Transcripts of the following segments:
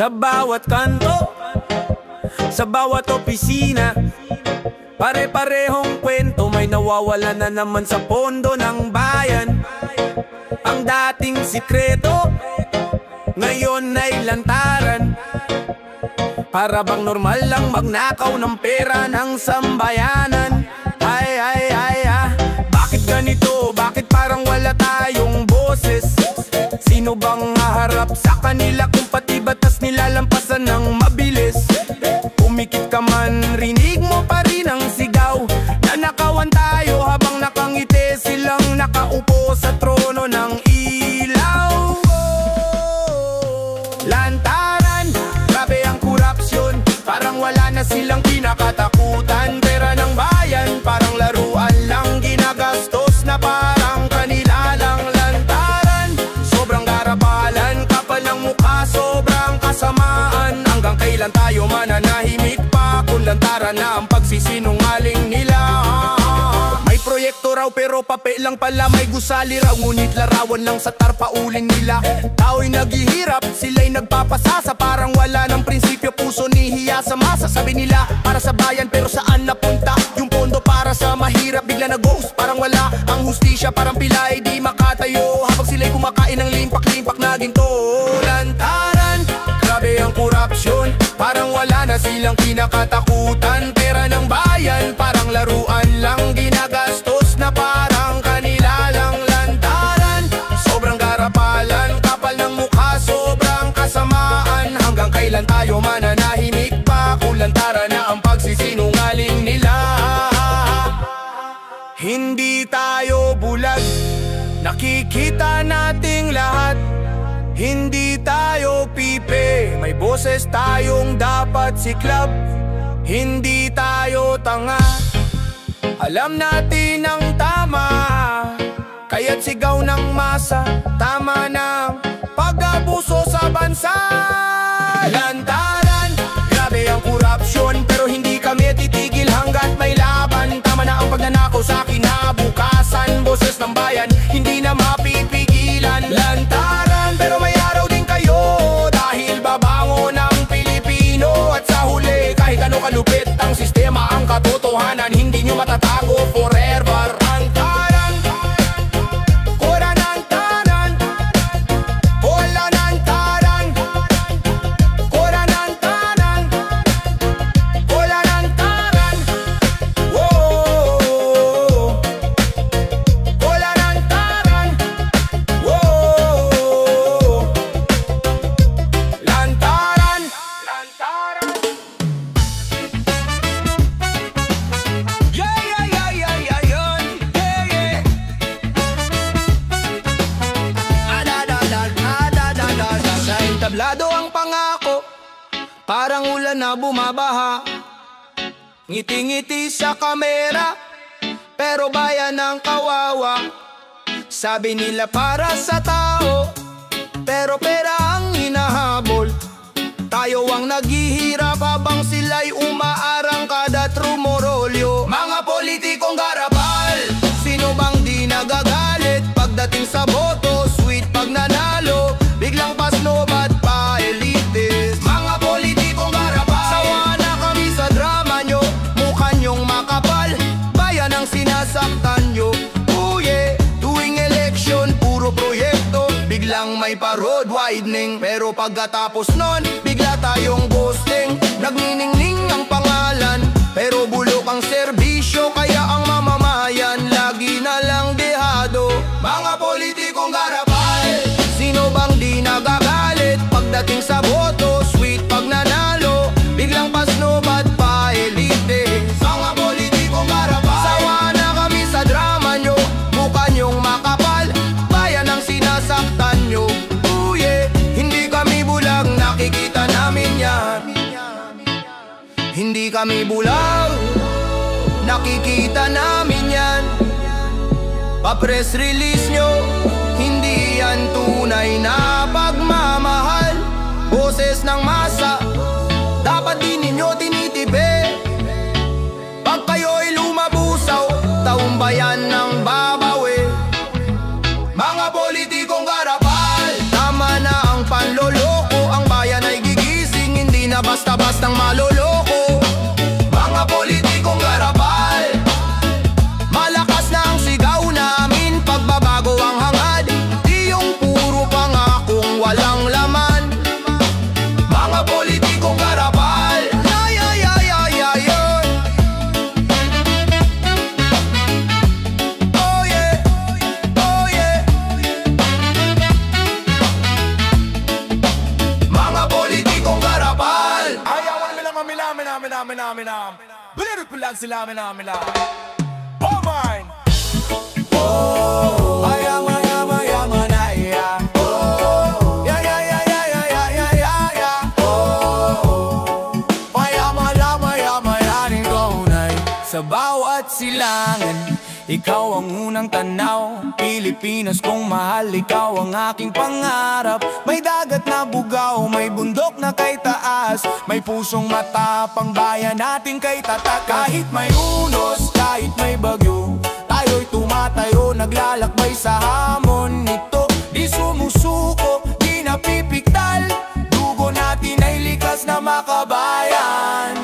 Sa bawat kanto, sa bawat opisina, pare-parehong kwento, may nawawala na naman sa pondo ng bayan. Ang dating sikreto, ngayon ay lantaran. Para bang normal lang magnakaw ng pera ng sambayanan. Bakit ganito? Bakit parang wala tayong boses? Sino bang haharap sa kanila kung pati batas nilalampasan ng mabilis? Umikit ka man, rinig mo pa rin ang sigaw. Nanakawan tayo habang nakangiti, silang nakaupo sa trono ng ilaw. Lantaran, grabe ang korupsyon, parang wala na silang kinakatakutan. Pera ng bayan, parang laruan lang, ginagastos na parang kanila lang. Lantaran, sobrang garapalan, kapal ng mukha, sobrang kasamaan. Hanggang kailan tayo mananahimik pa kung lantaran na ang pagsisinungaling nila? May proyekto raw pero papel lang pala, may gusali raw ngunit larawan lang sa tarpaulin nila. Tao'y naghihirap, sila'y nagpapasasa, parang wala ng prinsipyo, puso ni hiya sa masa. Sabi nila para sa bayan pero saan napunta yung pondo para sa mahirap? Bigla na ghost, parang wala ang hustisya, parang pilay di makatayo habang sila'y kumakain ng limpak-limpak na ginto. Lantaran, grabe ang korupsyon, parang wala na silang kinakatakutan. Pera ng bayan, parang laruan lang, ginagastos na parang kanila lang. Lantaran, sobrang garapalan, kapal ng mukha, sobrang kasamaan. Hanggang kailan tayo mananahimik pa kung lantaran na ang pagsisinungaling nila? Hindi tayo bulag, nakikita nating lahat. Hindi tayo pipe, may boses tayong dapat siklab. Hindi tayo tanga, alam natin ang tama, kaya't sigaw ng masa, tama ng pag-abuso sa bansa. Lantaran, grabe ang korupsyon, pero hindi kami titigil hanggat may laban. Tama na ang pagnanakaw sa kinabukasan, boses ng bayan hindi na mapipigilan. Lantaran, pero may araw din kayo, dahil babango ng Pilipino. At sa huli, kahit ano kalupit ang sistema, ang katotohanan hindi nyo matatago forever. Lantaran, kora ng tanan, wala ng taran. Kora ng tanan, wala ng taran. Whoa, wala ng taran. Whoa, lantaran, lantaran. Yeah, yeah, yeah, yeah, yeah, yun. Yeah, yeah. Sa entablado ang pangako, parang ulan na bumabaha. Ngiti-ngiti sa kamera, pero bayan ang kawawa. Sabi nila para sa tao, pero pera ang hinahabol. Tayo ang naghihirap habang sila'y umaarangkad at rumorolyo. Mga politikong garapal, sino bang di nagagalit pagdating sa boto? Sweet pag nanalo, biglang pasnobat pa elites. Mga politikong garapal, sawa na kami sa drama nyo, mukha nyong makapal, bayan ang sinasaktan nyo. Oh yeah, tuwing election, puro proyekto, biglang may pa-road widening. Pero pagkatapos nun, bigla tayong ghosting. Nagniningning ang pangalan, pero bulok ang serbisyo, kaya ang mamamayan lagi na lang dehado. Mga politikong garapal, sino bang di nagagalit pagdating sa boto? Sweet pag nanalo, biglang pasnobat pa elite. Mga politikong garapal, sawa na kami sa drama nyo, mukha nyong makapal, bayan ang sinasaktan nyo. Oh yeah, hindi kami bulag, nakikita namin yan. Hindi kami bulag, nakikita namin yan. Pa-press release nyo, hindi yan tunay na pagmamahal. Boses ng masa, dapat din ninyo tinitipi. Pag kayo'y lumabusaw, taong bayan ng babawi. Mga politikong garapal, tama na ang panloloko, ang bayan ay gigil. Belirit mo lang sila minamila. Oh mine. Mayaman na iya. Mayaman ikaw na'y sa bawat silangan. Ikaw ang unang tanaw, Pilipinas kong mahal, ikaw ang aking pangarap. May dagat na bugaw, may bundok na kay taas, may pusong matapang, bayan natin kay tatak. Kahit may unos, kahit may bagyo, tayo'y tumatayo, naglalakbay sa hamon nito. Di sumusuko, di napipiktal, dugo natin ay likas na makabayan.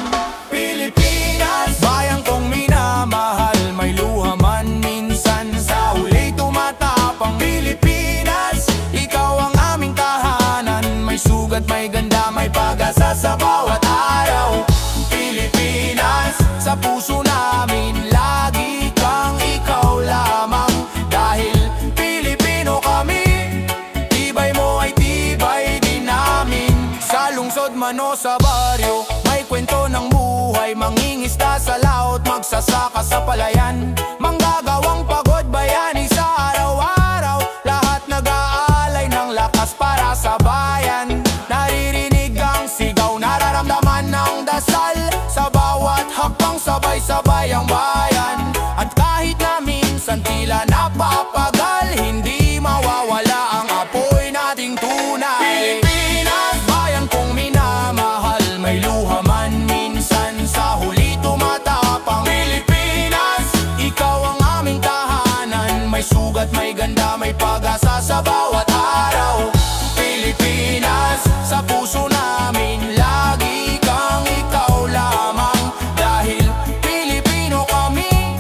Pilipinas, bayan kong minamahal, may luha man minsan, sa huli tumatapang. Pilipinas, ikaw ang aming tahanan, may sugat, may ganda, may pag-asa sa bawat araw. Pilipinas, sa puso namin lagi kang ikaw lamang. Dahil Pilipino kami, tibay mo ay tibay din namin. Sa lungsod man o sa baryo, may kwento ng buhay, mangingisda sa laot, magsasaka sa palayan, manggagawang pagod bayani sa araw-araw. Lahat nag-aalay ng lakas para sa bayan, naririnig ang sigaw, nararamdaman ng dasal, sa bawat hakbang sabay-sabay ang bayan. At kahit na minsan tila napapagal, hindi mawawala ang apoy nating tunay. Pilipinas, bayan kong minamahal, may luha man minsan, sa huli tumatapang. Pilipinas, ikaw ang aming tahanan, may sugat, may ganda, may pag-asa sa bawat araw. Pilipinas, sa puso namin lagi kang ikaw lamang. Dahil Pilipino kami,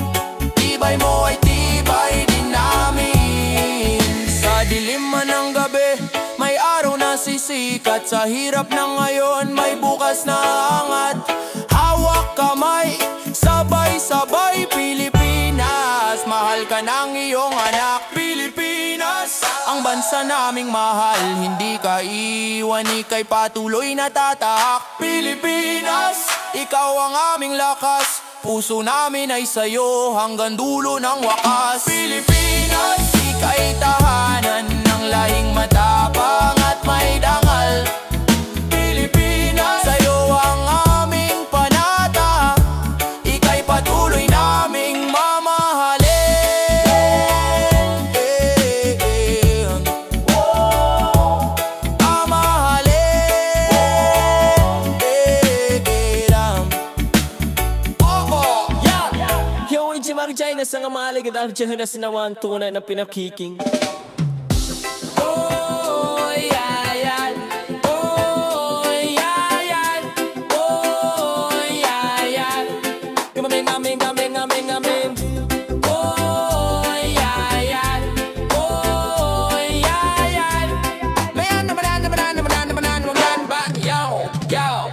tibay mo ay tibay din namin. Sa dilim man ng gabi, may araw na sisikat, sa hirap ng ngayon, may bukas na angat. Hawak kamay, sabay-sabay Pilipinas, mahal ka ng iyong anak. Pilipinas, ang bansa naming mahal, hindi ka iwan, ika'y patuloy na tatak. Pilipinas, ikaw ang aming lakas, puso namin ay sa'yo hanggang dulo ng wakas. Pilipinas, ika'y tahanan ng lahing matapang at may dangal. Pilipinas, sa'yo ang aming panata, ika'y patuloy naming mamahalin. China sa nga malig at arjan na sinawan tunay na pinakiking. Oh yeah yeah, oh yeah yeah, oh yeah yeah. Amin amin amin amin amin. Oh yeah yeah, oh yeah yeah. Man ba yo yo.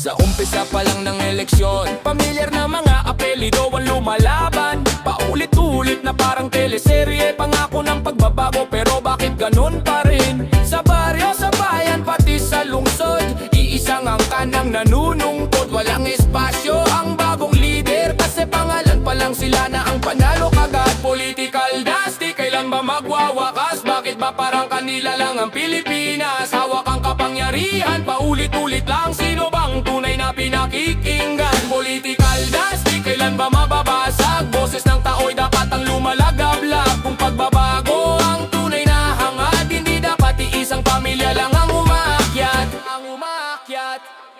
Sa umpisa pa lang ng eleksyon, pamilyar na mga apelido ang lumalaban. Paulit-ulit na parang teleserye, pangako ng pagbabago, pero bakit ganun pa rin? Sa baryo, sa bayan, pati sa lungsod, iisang ang kanang nanunungkot. Walang espasyo ang bagong leader, kasi pangalan pa lang sila na ang panalo kagad. Political dusty, kailan ba magwawakas? Bakit ba parang kanila lang ang Pilipinas? Hawak ang kapangyarihan, paulit-ulit lang, sino bang tunay na pinakikinggan? Political dusty, kailan ba mababasag? Boses ng tao'y dapat ang lumalagablab. Kung pagbabago ang tunay na hangad, hindi dapat iisang pamilya lang ang umaakyat.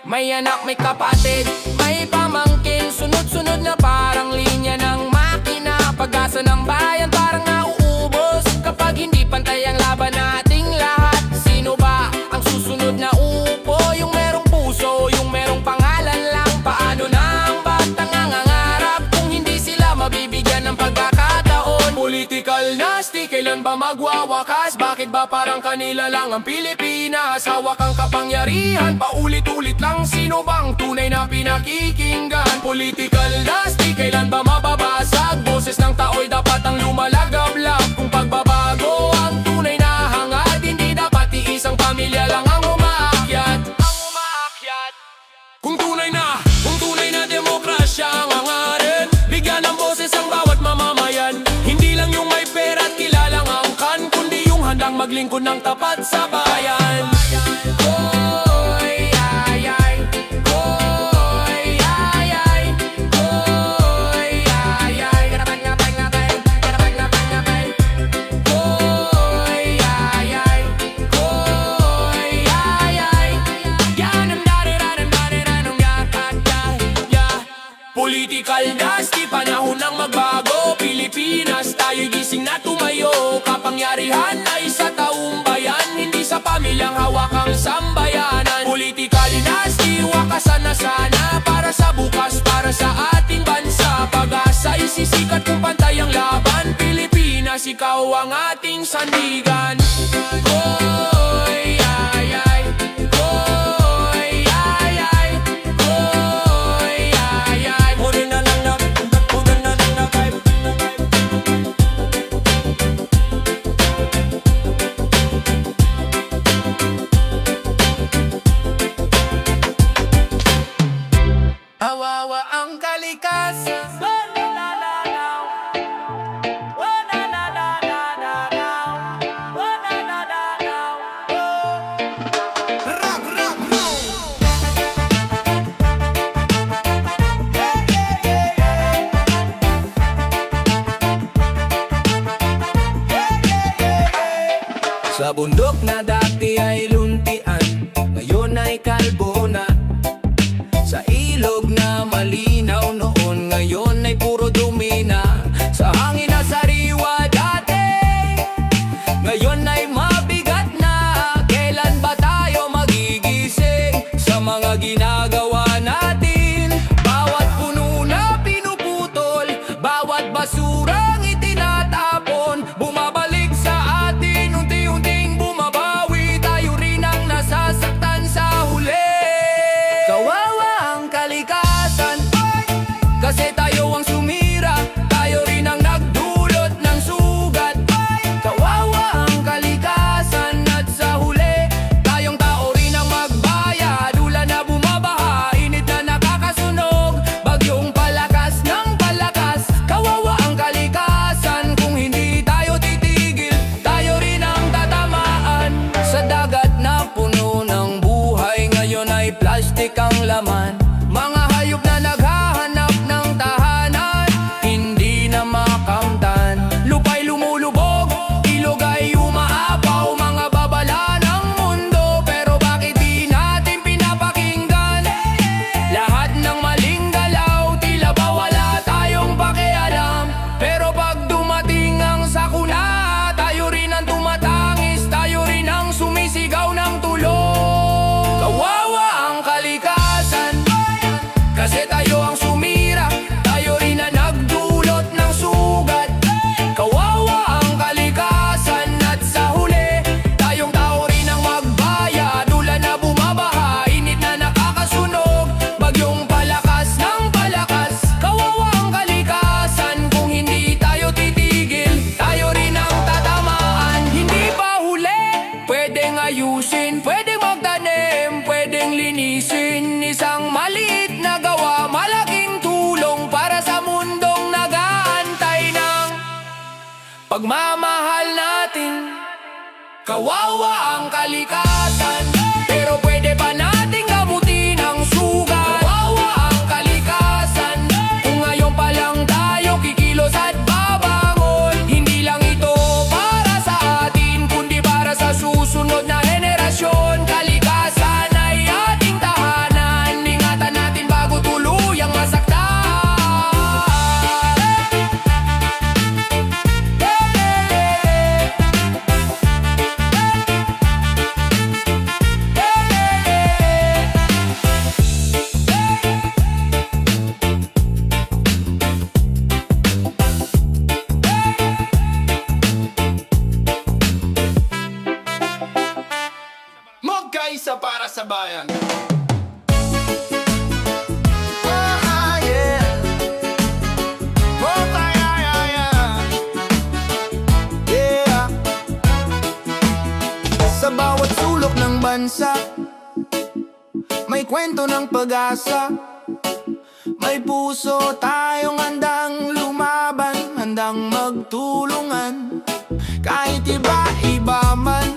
May anak, may kapatid, may pamangkin, sunod-sunod na parang linya ng makina. Pag-asa ng bayan parang nauubos kapag hindi pantay ang laban nating lahat. Sino ba ang susunod na upo? Yung merong puso, yung merong pangalan lang. Paano na ang batang nangangarap kung hindi sila mabibigyan ng pagkakataon? Political nasty, kailan ba magwawakas? Bakit ba parang kanila lang ang Pilipinas? Hawak ang kapangyarihan, paulit-ulit lang, sino bang tunay na pinakikinggan? Political nasty, kailan ba mababasag? Boses ng tao'y dapat ang lumalagablab. Kung pagbabago ang tunay na hangad, hindi dapat iisang pamilya lang ang umaakyat. Kung tunay na maglingkod ng tapat sa bayan. Hoy, ay, ay. Hoy, ay, ay. Hoy, ay, ay. Ngapay. Hoy, ay, ay. Hoy, ay, ay. Yan ang dare-dare-dare-dare-dong ya. Political dusty, panahon ng magbago. Pilipinas, tayo'y gising na tumayo. Kapangyarihan ay sa taong bayan, hindi sa pamilyang hawak ang sambayanan. Political dynasty, wakasan na sana. Para sa bukas, para sa ating bansa. Pag-asa isisikat kung pantay ang laban. Pilipinas, ikaw ang ating sandigan. Hoy, ay, ay. Hoy, ay, ay. Hoy, ay, ay. Muna na lang na vibe. Awawa ang kalikasan. Sa bundok na dati ay luntian, ngayon ay kalbo na. Sa ilog na malinaw noon, ngayon ay puro dumi na. Sa hangin na sariwa dati, ngayon ay mabigat na. Kailan ba tayo magigising sa mga ginagawa natin? Bawat puno na pinuputol, bawat basurang itinatapon, bumabalik sa atin, unti-unting bumabawi. Tayo rin ang nasasaktan sa huli. Kawawa ang kalikasan, kasi tayo ang sumira. Tayo rin ang nagdulot ng sugat. Kawawa ang kalikasan, at sa huli tayong tao rin ang magbayad. Ulan na bumabaha, init na nakakasunog, bagyong palakas ng palakas. Kawawa ang kalikasan, kung hindi tayo titigil, tayo rin ang tatamaan. Sa dagat na puno ng buhay, ngayon ay plastic ang laman. Mga hayop na naghahanap ng tahanan, hindi na makamtan. Lupa'y lumulubog, ilog ay umaapaw, mga babala ng mundo. Pero bakit di natin pinapakinggan? Lahat ng maling galaw, tila ba wala tayong pakialam? Pero pag dumating ang sakuna, tayo rin ang tumatangis, tayo rin ang sumisigaw ng tulong. Kawawa ang kalikasan, kasi tayo ang sumira. Tayo rin ang nagdulot ng sugat. Kawawa ang kalikasan, at sa huli tayong tao rin ang magbayad. Ulan na bumabaha, init na nakakasunog, bagyong palakas ng palakas. Kawawa ang kalikasan, kung hindi tayo titigil, tayo rin ang tatamaan. Hindi pa huli, pwedeng ayusin, pwedeng magtanim, pwedeng linisin. Isang maliit na gawa, malaking tulong para sa mundong nag-aantay ng pagmamahal natin. Kawawa ang kalikasan, pero pwede pa nating gamutin ang sugat. Kawawa ang kalikasan, kung ngayon pa lang tayo kikilos at babangon. Hindi lang ito para sa atin, kundi para sa susunod na henerasyon. Kalikasan ay ating tahanan, ingatan natin bago tuluyang masaktan. Magkaisa para sa bayan. Sa bawat sulok ng bansa, may kwento ng pag-asa. May puso tayong handang lumaban, handang magtulungan. Kahit iba-iba man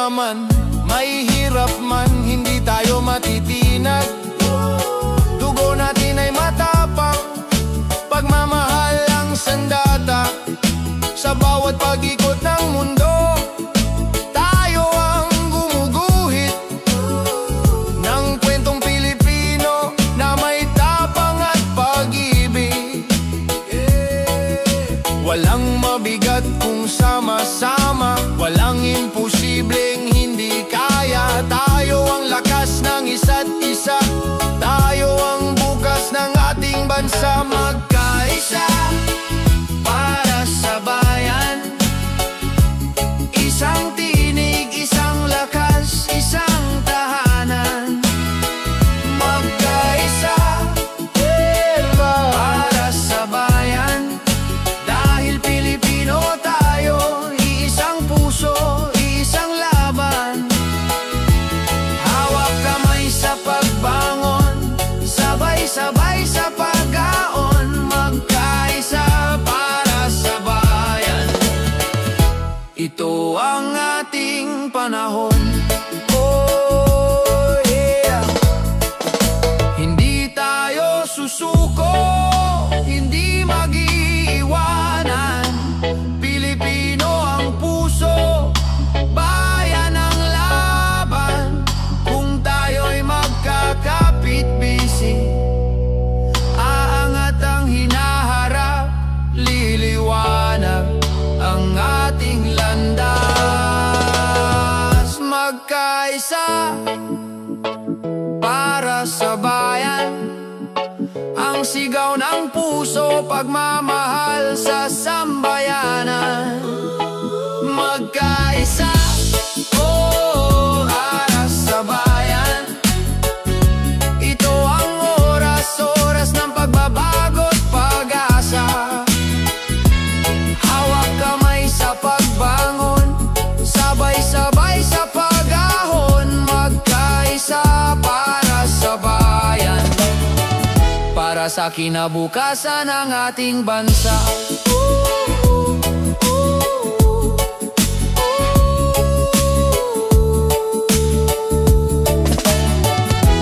mayaman, mahihirap man, hindi tayo matitinag. Dugo natin ay matapang, pagmamahal ang sandata. Sa bawat pag-ikot ng mundo, tayo ang gumuguhit ng kwentong Pilipino na may tapang at pag-ibig. Walang mabigat kung sama-sama, walang imposibleng hindi kaya. Tayo ang lakas ng isa't isa, tayo ang bukas ng ating bansa. Magkaisa para sa bayan, isang tinig, isang lakas, isang tahanan. Magkaisa para sa bayan, dahil Pilipino tayo, iisang puso, iisang laban. Hawak kamay sa pagbangon, sabay-sabay sa pag-aon. Magkaisa para sa bayan, ito ang ating panahon. Oh yeah. Hindi tayo susuko, hindi mag-iiwanan. Pilipino ang puso, bayan ang laban. Kung tayo'y magkakapit-bisig, aangat ang hinaharap, liliwanag ang ating landas. Magkaisa para sa bayan, ang sigaw ng puso, pagmamahal sa sambayanan. Magkaisa, oh, para sa bayan, ito ang oras, oras ng pagbabago't pag-asa. Hawak kamay sa pagbangon, sabay-sabay sa pag-ahon. Magkaisa para sa bayan, para sa kinabukasan ng ating bansa.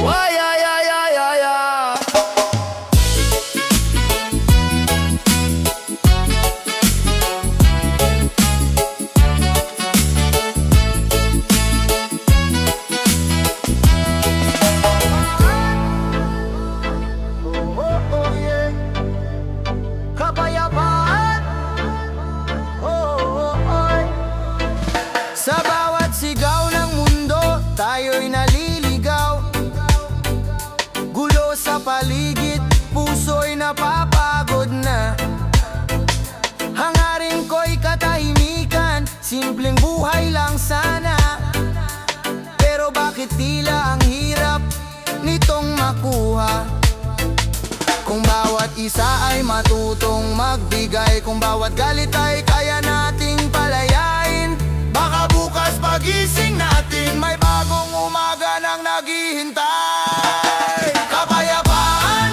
Ay, ay, ay, ay, ay, ay. Kapayapaan, sa bawat sigaw ng mundo, tayo'y naliligaw. Gulo sa paligid, puso'y napapagod na. Hangarin ko'y katahimikan, simpleng buhay lang sana. Pero bakit tila ang hirap nitong makuha? Kung bawat isa ay matutong magbigay, kung bawat galit ay kaya nating palayain, baka bukas pagising natin may bagong umaga nang naghihintay. Kapayapaan,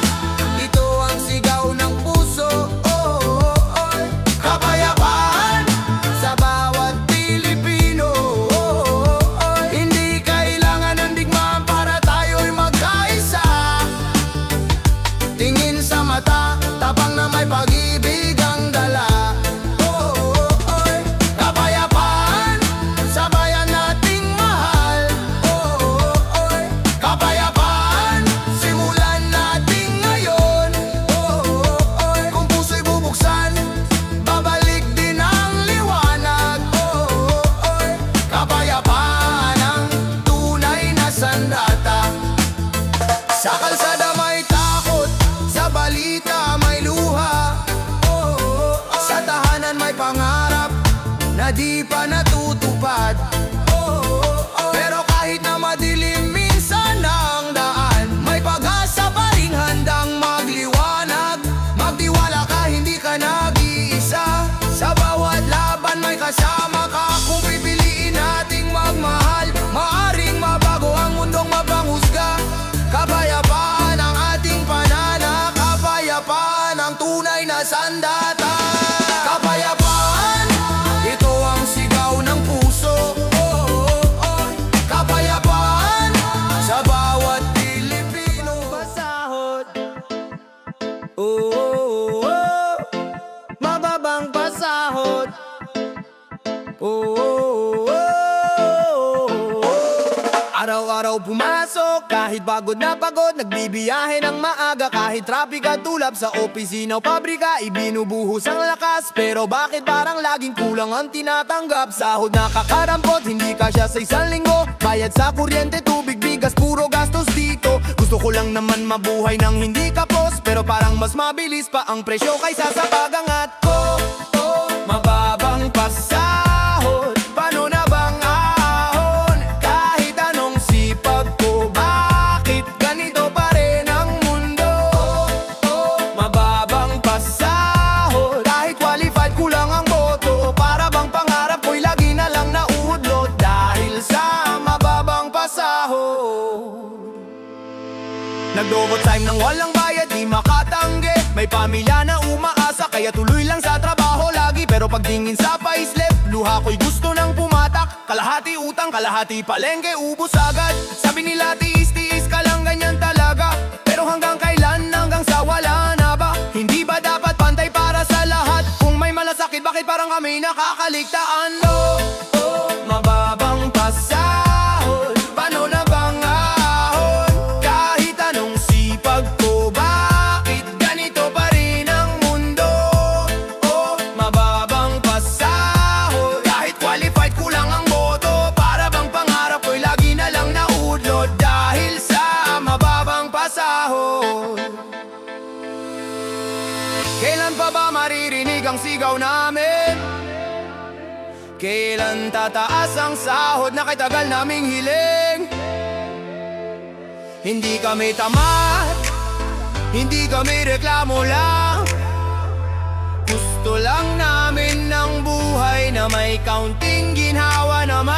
ito ang sigaw ng puso. Oh, oh, oh. Kapayapaan sa bawat Pilipino. Oh, oh, oh. Hindi kailangan ng digmaan para tayo'y magkaisa. Tingin sa mata, tapang na may pag-ibig ang dala. Oh, oh, oh. Kapayapaan sa bayan nating mahal. Oh, oh, oh. araw pumasok, kahit pagod na pagod, nagbibiyahe ng maaga. Kahit traffic at tulap sa opisina o pabrika, ibinubuhos ang lakas. Pero bakit parang laging kulang ang tinatanggap? Sahod nakakarampot, hindi kasya sa isang linggo. Bayad sa kuryente, tubig, bigas, puro gastos dito. Gusto ko lang naman mabuhay ng hindi kapos, pero parang mas mabilis pa ang presyo kaysa sa pagangat ko. Mababang pasahod, paano na bang ahon? Kahit anong sipag ko, bakit ganito pa rin ang mundo? Mababang pasahod, kahit qualified kulang ang boto. Para bang pangarap ko'y lagi na lang nauudlot dahil sa mababang pasahod. Nag-overtime nang walang bayad, di makatanggi. May pamilya na umaasa, kaya tuloy lang sa trabaho lagi. Pero pagtingin sa payslip, luha ko'y gusto nang pumatak. Kalahati utang, kalahati palengke, ubos agad. Sabi nila tiis-tiis ka lang, ganyan talaga. Pero hanggang kailan, hanggang sa wala na ba? Hindi ba dapat pantay para sa lahat? Kung may malasakit, bakit parang kami nakakaligtaan? Mababang pasahod, paano na bang ahon? Kahit anong sipag ko, bakit ganito pa rin ang mundo? Mababang pasahod, kahit qualified kulang ang boto. Para bang pangarap ko'y lagi na lang naudlot dahil sa mababang pasahod. Kailan pa ba maririnig ang sigaw namin? Kailan tataas ang sahod na kay tagal naming hiling? Hindi kami tamad, hindi kami reklamo lang. Gusto lang namin ng buhay na may kaunting ginhawa naman.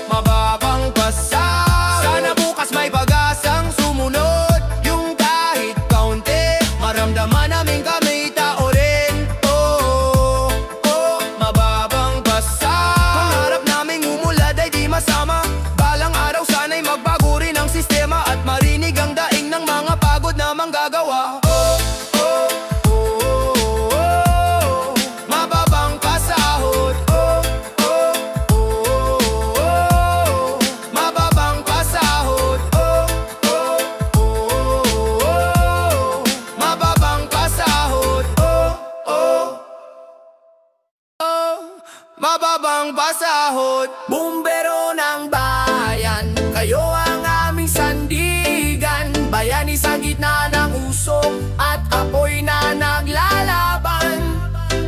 Mababang pasahod, sana bukas may pag-asang sumunod. Yung kahit kaunti, maramdaman namin kami tao rin. Mababang pasahod, pangarap naming umulad ay di masama. Balang araw sana'y magbago rin ang sistema at marinig ang daing ng mga pagod na manggagawa. Mababang pasahod, mababang pasahod, mababang pasahod, mababang pasahod. Bumbero ng bayan, kayo ang aming sandigan. Bayani sa gitna ng usok at apoy na naglalaban.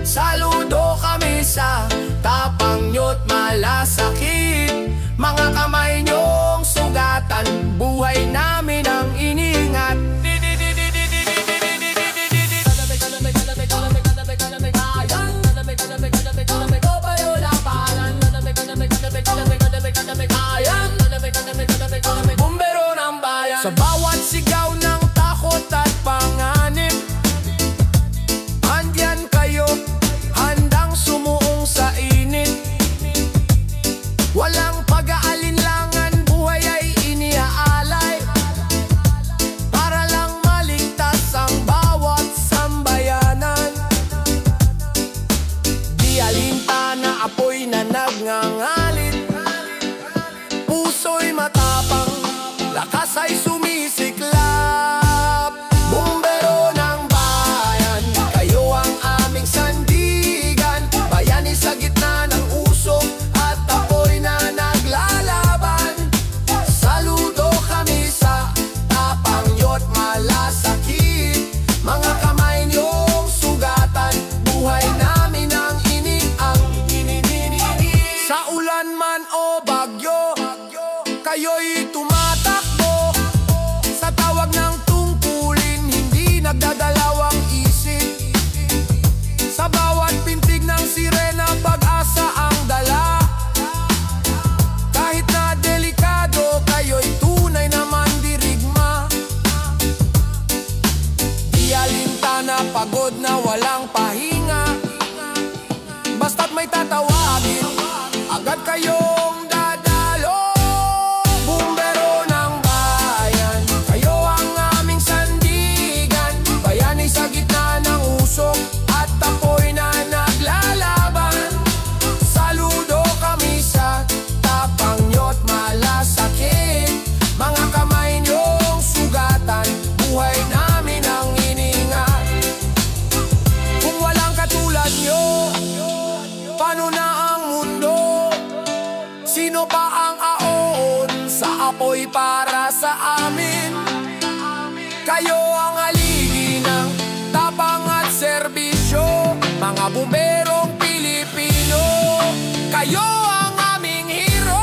Saludo kami sa tapang nyo't malasakit. Mga kamay nyong sugatan, buhay namin ang iningat. Bumbero ng bayan, sa bawat sigaw ng takot at panganib, andyan kayo, handang sumuong sa init. Walang pag-aalinlangan, buhay ay iniaalay para lang maligtas ang bawat sambayanan. Di alintana, apoy na nagngangalit. Puso'y matapang, lakas ay sumisiklap. Bumbero ng bayan, kayo ang aming sandigan. Bayani sa gitna ng usok at apoy na naglalaban. Saludo kami sa tapang nyo't malasakit. Mga kamay nyong sugatan, buhay namin ang iniang. Sa ulan man o bagyo, kayo'y tumatakbo. buhay para sa amin. Kayo ang haligi ng tapang at serbisyo, mga bumberong Pilipino. Kayo ang aming hero,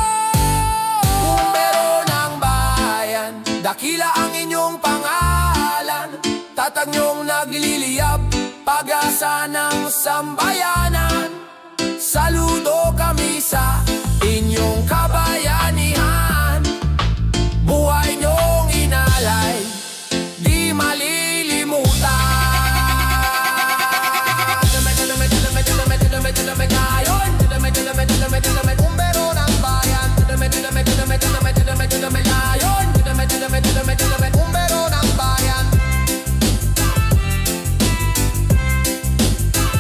bumbero ng bayan. Dakila ang inyong pangalan, tatag niyong nagliliyab, pag-asa ng sambayanan. Saludo kami sa inyong kabayanihan. Buhay niyong inalay, di malilimutan. Bumbero ng bayan, bumbero ng bayan.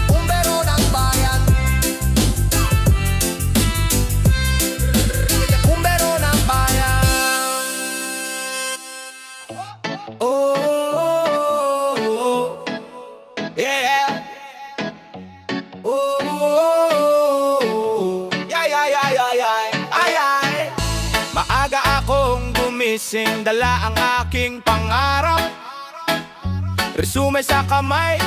Bumbero ng bayan. Bumbero ng bayan. Oh, oh, oh, oh. Yeah. Oh, oh, oh. Yeah, yeah, yeah, yeah, yeah. Ay, ay. Maaga akong gumising, dala ang aking pangarap. Resume sa kamay,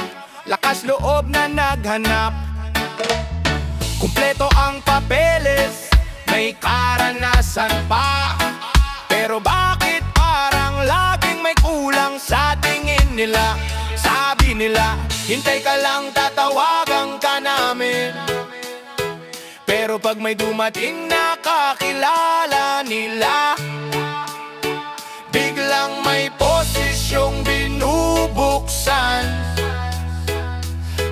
lakas loob na naghanap. Kumpleto ang papeles, may karanasan pa. Pero bakit parang laging may kulang sa tingin nila? Sabi nila, hintay ka lang, tatawagan ka namin. Pero pag may dumating na kakilala nila, biglang may posisyong binubuksan.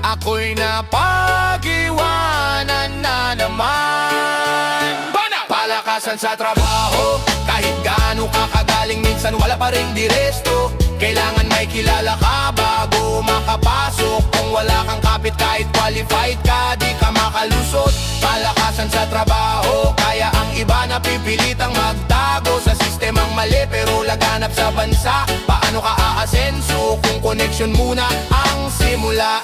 Ako'y napag-iwanan na naman. Palakasan sa trabaho, kahit gaano ka kagaling, minsan wala pa ring diresto. Kailangan may kilala ka bago makapasok. Kung wala kang kapit kahit qualified ka, di ka makalusot. Palakasan sa trabaho, kaya ang iba napipilitang magtago sa sistemang mali pero laganap sa bansa. Paano ka aasenso kung connection muna ang simula?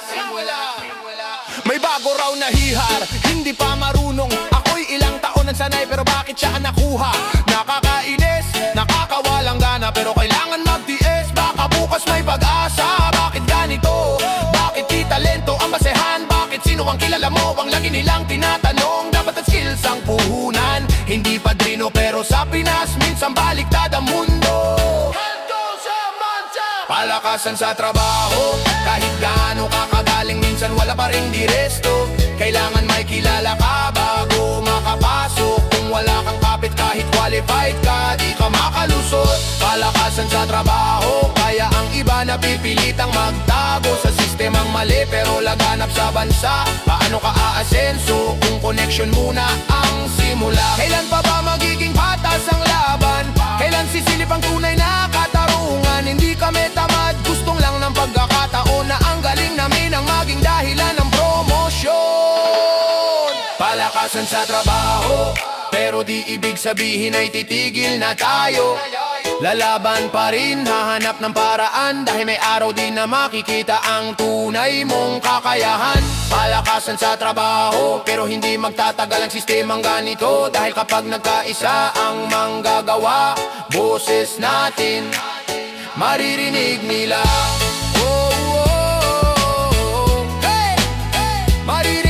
May bago raw na hihar, hindi pa marunong. Ako'y ilang taon ang sanay pero bakit siya nakuha? Nakakainis, nakakawalang gana pero kailangan magtiis. Baka bukas may pag-asa. Bakit ganito? Bakit di talento ang basehan? Bakit sino ang kilala mo? Ang lagi nilang tinatanong. Dapat ang skills ang puhunan, hindi padrino pero sa Pinas minsan baliktad ang mundo. Palakasan sa trabaho, kahit gaano ka kagaling, minsan wala pa ring diresto. Kailangan may kilala ka bago makapasok. Kung wala kang kapit kahit qualified ka, di ka makalusot. Palakasan sa trabaho, kaya ang iba napipilitang magtago sa sistemang mali pero laganap sa bansa. Paano ka aasenso kung connection muna ang simula? Kailan pa ba magiging patas ang laban? Kailan sisilip ang tunay na katarungan? Hindi kami tamad, gustong lang ng pagkakataon na ang galing namin ang maging dahilan ng promosyon. Palakasan sa trabaho, pero di ibig sabihin ay titigil na tayo. Lalaban pa rin, hahanap ng paraan, dahil may araw din na makikita ang tunay mong kakayahan. Palakasan sa trabaho, pero hindi magtatagal ang sistemang ganito. Dahil kapag nagkaisa ang manggagawa, boses natin maririnig nila. Oh, oh, oh, oh. Hey, hey. Maririnig